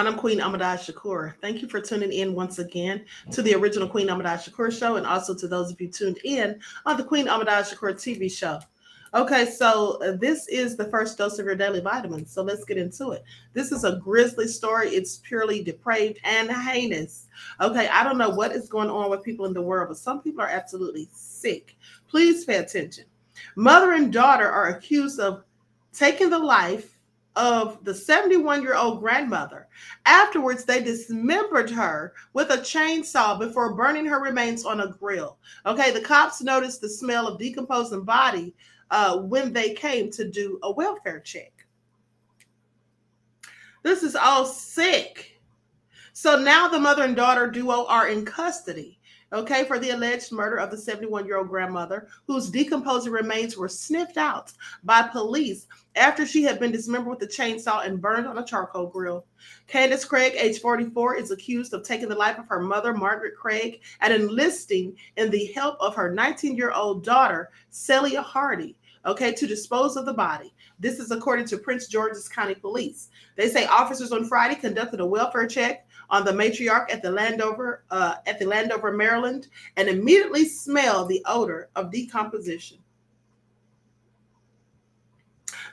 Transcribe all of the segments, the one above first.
everyone. I'm Queen Ahmadiyyah Shakur. Thank you for tuning in once again to the original Queen Ahmadiyyah Shakur show, and also to those of you tuned in on the Queen Ahmadiyyah Shakur TV show. Okay, so this is the first dose of your daily vitamins. So let's get into it. This is a grisly story. It's purely depraved and heinous. Okay, I don't know what is going on with people in the world, but some people are absolutely sick. Please pay attention. Mother and daughter are accused of taking the life of the 71-year-old grandmother. Afterwards, they dismembered her with a chainsaw before burning her remains on a grill. Okay, the cops noticed the smell of decomposing body when they came to do a welfare check. This is all sick. So now the mother and daughter duo are in custody, okay, for the alleged murder of the 71-year-old grandmother, whose decomposing remains were sniffed out by police after she had been dismembered with a chainsaw and burned on a charcoal grill. Candace Craig, age 44, is accused of taking the life of her mother, Margaret Craig, and enlisting in the help of her 19-year-old daughter, Salia Hardy, okay, to dispose of the body. This is according to Prince George's County Police. They say officers on Friday conducted a welfare check on the matriarch at the Landover, Maryland, and immediately smelled the odor of decomposition.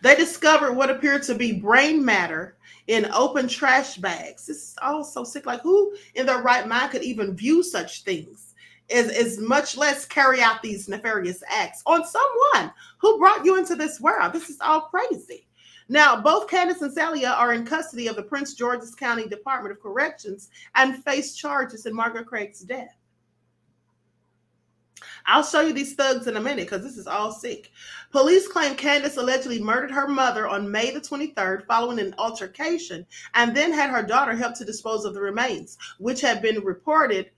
They discovered what appeared to be brain matter in open trash bags. This is all so sick. Like, who in their right mind could even view such things, is much less carry out these nefarious acts on someone who brought you into this world? This is all crazy. Now, both Candace and Salia are in custody of the Prince George's County Department of Corrections and face charges in Margaret Craig's death. I'll show you these thugs in a minute because this is all sick. Police claim Candace allegedly murdered her mother on May the 23rd following an altercation, and then had her daughter help to dispose of the remains, which had been reported,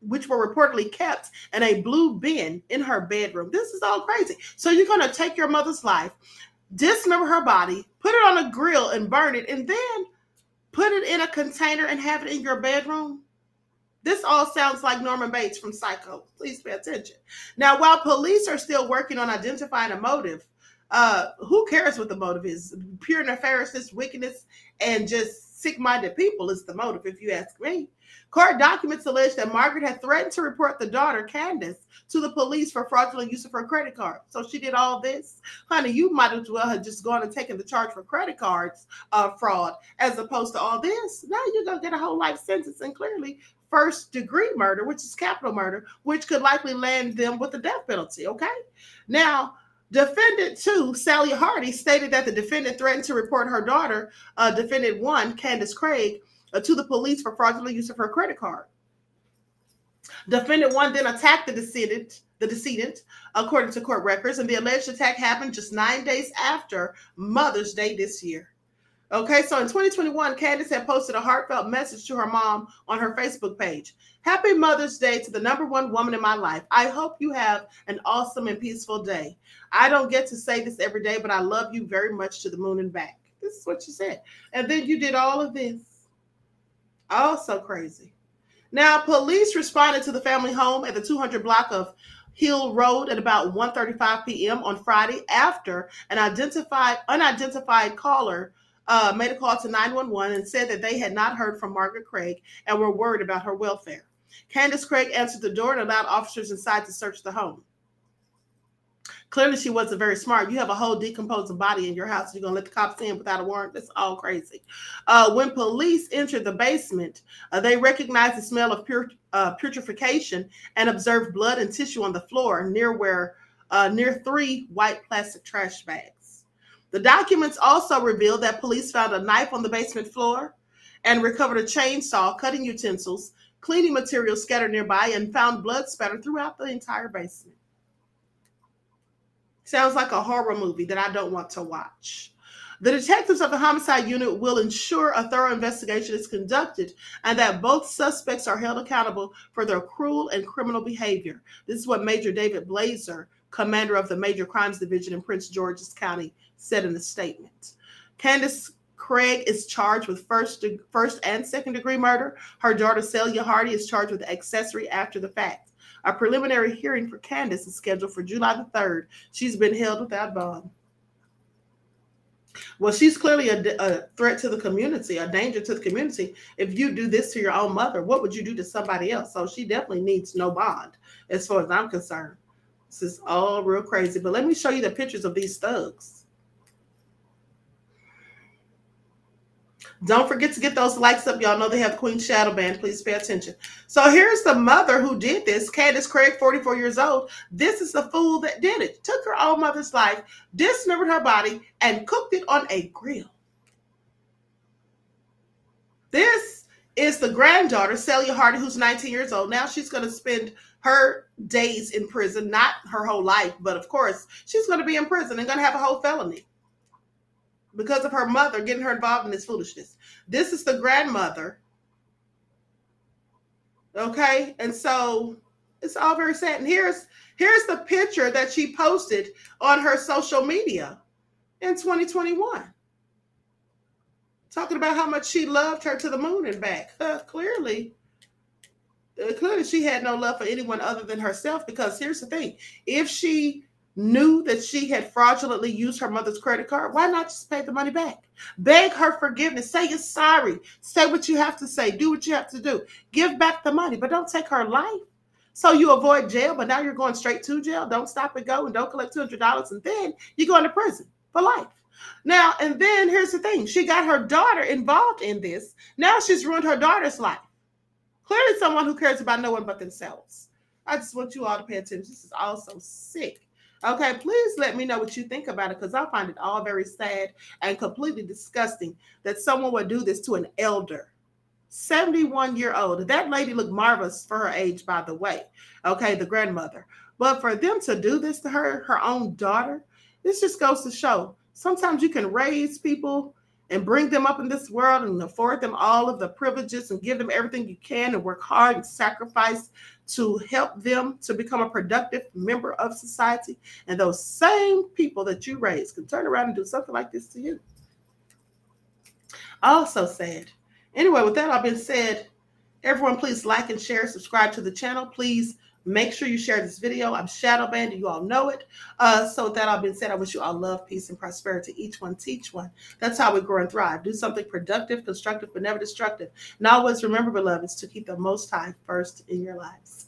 which were reportedly kept in a blue bin in her bedroom. This is all crazy. So you're going to take your mother's life, dismember her body, put it on a grill and burn it, and then put it in a container and have it in your bedroom? This all sounds like Norman Bates from Psycho. Please pay attention. Now, while police are still working on identifying a motive, who cares what the motive is? Pure nefariousness, wickedness, and just sick-minded people is the motive, if you ask me. Court documents allege that Margaret had threatened to report the daughter, Candace, to the police for fraudulent use of her credit card. So she did all this? Honey, you might as well have just gone and taken the charge for credit cards fraud as opposed to all this. Now you're going to get a whole life sentence, and clearly first-degree murder, which is capital murder, which could likely land them with the death penalty, okay? Now, Defendant 2, Salia Hardy, stated that the defendant threatened to report her daughter, Defendant 1, Candace Craig, to the police for fraudulent use of her credit card. Defendant 1 then attacked the decedent, according to court records, and the alleged attack happened just 9 days after Mother's Day this year. Okay, so in 2021, Candace had posted a heartfelt message to her mom on her Facebook page. Happy Mother's Day to the #1 woman in my life. I hope you have an awesome and peaceful day. I don't get to say this every day, but I love you very much to the moon and back. This is what you said. And then you did all of this. Oh, so crazy. Now, police responded to the family home at the 200 block of Hill Road at about 1:35 p.m. on Friday after an unidentified caller made a call to 911 and said that they had not heard from Margaret Craig and were worried about her welfare. Candace Craig answered the door and allowed officers inside to search the home. Clearly, she wasn't very smart. You have a whole decomposing body in your house. You're going to let the cops in without a warrant? That's all crazy. When police entered the basement, they recognized the smell of putrefaction and observed blood and tissue on the floor near 3 white plastic trash bags. The documents also revealed that police found a knife on the basement floor and recovered a chainsaw, cutting utensils, cleaning materials scattered nearby, and found blood spatter throughout the entire basement. Sounds like a horror movie that I don't want to watch. The detectives of the homicide unit will ensure a thorough investigation is conducted and that both suspects are held accountable for their cruel and criminal behavior. This is what Major David Blazer, commander of the Major Crimes Division in Prince George's County, said in a statement. Candace Craig is charged with first and second-degree murder. Her daughter, Salia Hardy, is charged with accessory after the fact. A preliminary hearing for Candace is scheduled for July the 3rd. She's been held without bond. Well, she's clearly a threat to the community, a danger to the community. If you do this to your own mother, what would you do to somebody else? So she definitely needs no bond, as far as I'm concerned. This is all real crazy. But let me show you the pictures of these thugs. Don't forget to get those likes up. Y'all know they have Queen Shadow Band. Please pay attention. So here's the mother who did this. Candace Craig, 44 years old. This is the fool that did it. Took her own mother's life, dismembered her body, and cooked it on a grill. This is the granddaughter, Salia Hardy, who's 19 years old. Now she's going to spend her days in prison, not her whole life, but of course, she's going to be in prison and going to have a whole felony because of her mother getting her involved in this foolishness. This is the grandmother. Okay. And so it's all very sad. And here's the picture that she posted on her social media in 2021. Talking about how much she loved her to the moon and back. Clearly she had no love for anyone other than herself, because here's the thing. If she knew that she had fraudulently used her mother's credit card, why not just pay the money back? Beg her forgiveness. Say you're sorry. Say what you have to say. Do what you have to do. Give back the money, but don't take her life. So you avoid jail, but now you're going straight to jail. Don't stop and go and don't collect $200, and then you go into prison for life. Now, and then here's the thing. She got her daughter involved in this. Now she's ruined her daughter's life. Clearly someone who cares about no one but themselves. I just want you all to pay attention. This is all so sick. Okay, please let me know what you think about it, because I find it all very sad and completely disgusting that someone would do this to an elder. 71-year-old. That lady looked marvelous for her age, by the way. Okay, the grandmother. But for them to do this to her own daughter, this just goes to show sometimes you can raise people and bring them up in this world and afford them all of the privileges and give them everything you can and work hard and sacrifice to help them to become a productive member of society. And those same people that you raise can turn around and do something like this to you. Also sad. Anyway, with that all being said, everyone please like and share, subscribe to the channel. Please make sure you share this video. I'm shadow banned. You all know it. So with that all being said, I wish you all love, peace, and prosperity. Each one teach one. That's how we grow and thrive. Do something productive, constructive, but never destructive. And always remember, beloveds, to keep the Most High first in your lives.